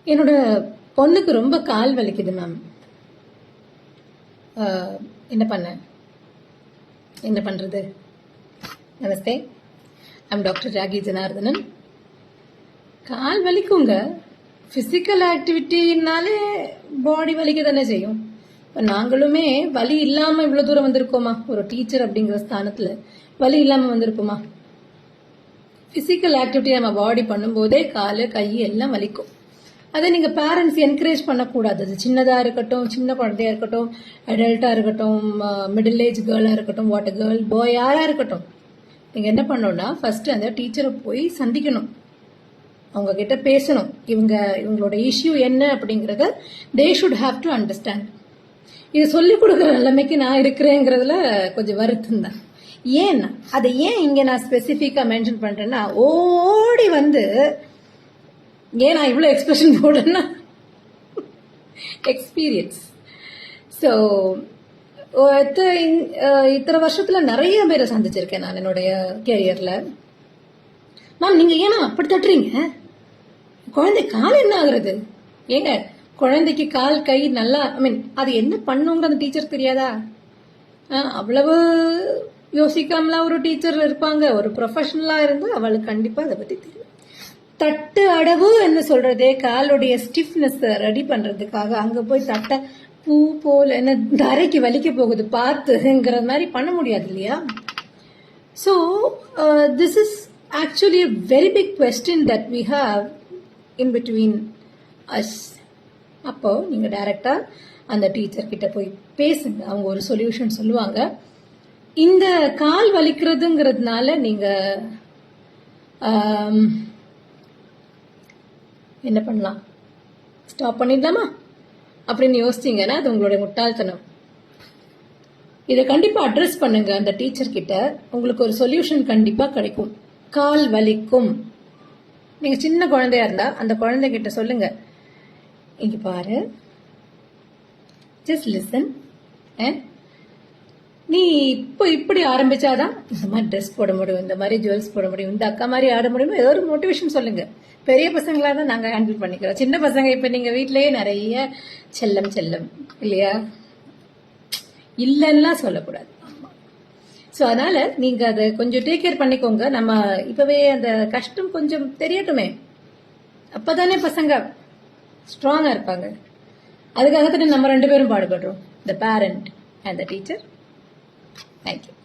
என்னோட பொண்ணுக்கு ரொம்ப கால் வலிக்குது மேம். என்ன பண்றது? நமஸ்தே, ஐம் டாக்டர் ராகி ஜனார்தனன். கால் வலிக்குங்க. பிசிக்கல் ஆக்டிவிட்டினாலே பாடி வலிக்க தானே செய்யும். இப்போ நாங்களுமே வலி இல்லாம இவ்வளவு தூரம் வந்திருக்கோமா? ஒரு டீச்சர் அப்படிங்கிற ஸ்தானத்துல வலி இல்லாம வந்திருப்போமா? பிசிக்கல் ஆக்டிவிட்டி நம்ம பாடி பண்ணும்போதே காலு கை எல்லாம் வலிக்கும். அதை நீங்க பேரண்ட்ஸ் என்கரேஜ் பண்ணக்கூடாது. அது சின்னதா இருக்கட்டும், சின்ன குழந்தையா இருக்கட்டும், அடல்ட்டா இருக்கட்டும், மிடில் ஏஜ் கேர்ளா இருக்கட்டும், வாட் கேர்ள் பாய் யாரா இருக்கட்டும், நீங்க என்ன பண்ணணும்னா ஃபர்ஸ்ட் அந்த டீச்சரை போய் சந்திக்கணும், அவங்க கிட்ட பேசணும். இவங்களோட இஷ்யூ என்ன அப்படிங்கறத they should have to understand. இது சொல்லிக் கொடுக்குற நிலைமைக்கு நான் இருக்கிறேங்கிறதுல கொஞ்சம் வருத்தம் தான். ஏன்னா அதை ஏன் இங்க நான் ஸ்பெசிபிக்கா மென்ஷன் பண்றேன்னா, ஓடி வந்து ஏன் நான் இவ்வளவு எக்ஸ்பிரஷன் போடுறேன்னா எக்ஸ்பீரியன்ஸ். ஸோ இத்தனை வருஷத்துல நிறைய பேரை சந்திச்சிருக்கேன் நான் என்னுடைய கேரியர்ல. மேம் நீங்க ஏன்னா அப்படி தட்டுறீங்க? குழந்தை கால் என்ன ஆகுறது? ஏங்க குழந்தைக்கு கால் கை நல்லா அது என்ன பண்ணுங்கிற அந்த டீச்சர் தெரியாதா? அவ்வளவு யோசிக்காமலா ஒரு டீச்சர் இருப்பாங்க. ஒரு ப்ரொஃபஷனலா இருந்து அவளுக்கு கண்டிப்பா அதை பத்தி தெரியும். தட்டு அடவு என்ன சொல்றதே, காலுடைய ஸ்டிஃப்னஸ் ரெடி பண்றதுக்காக அங்க போய் தட்ட பூ போல என்ன தரைக்கு வலிக்க போகுது பார்த்துங்கிற மாதிரி பண்ண முடியாது இல்லையா? So this is actually a very big question that we have in between us. அப்போ நீங்க டைரக்டா அந்த டீச்சர் கிட்ட போய் பேசுங்க, அவங்க ஒரு சொல்யூஷன் சொல்லுவாங்க. இந்த கால் வலிக்கிறதுங்கிறதுனால நீங்க என்ன பண்ணலாம், ஸ்டாப் பண்ணிடலாமா அப்படின்னு யோசிச்சீங்கன்னா அது உங்களுடைய முட்டாள்தனம். இதை கண்டிப்பா அட்ரஸ் பண்ணுங்க அந்த டீச்சர் கிட்ட, உங்களுக்கு ஒரு சொல்யூஷன் கண்டிப்பா கிடைக்கும். கால் வலிக்கும், நீங்க சின்ன குழந்தையா இருந்தா அந்த குழந்தை கிட்ட சொல்லுங்க, இங்க பாரு, ஜஸ்ட் லிசன், நீ இப்போ இப்படி ஆரம்பிச்சாதான் இந்த மாதிரி ட்ரெஸ் போட முடியும், இந்த மாதிரி ஜுவல்ஸ் போட முடியும், இந்த அக்கா மாதிரி ஆட முடியும், ஏதோ ஒரு மோட்டிவேஷன் சொல்லுங்க. பெரிய பசங்களா தான் நாங்க ஹேண்டில் பண்ணிக்கிறோம். சின்ன பசங்க இப்ப நீங்க வீட்லயே நிறைய செல்லம் இல்லையா? இல்லன்னா சொல்லக்கூடாது. ஸோ அதனால நீங்க அதை கொஞ்சம் டேக் கேர் பண்ணிக்கோங்க. நம்ம இப்பவே அந்த கஷ்டம் கொஞ்சம் தெரியட்டுமே, அப்பதானே பசங்க ஸ்ட்ராங்கா இருப்பாங்க. அதுக்காகத்தானே நம்ம 2 பேரும் பாடுபடுறோம், the parent and the teacher. Thank you.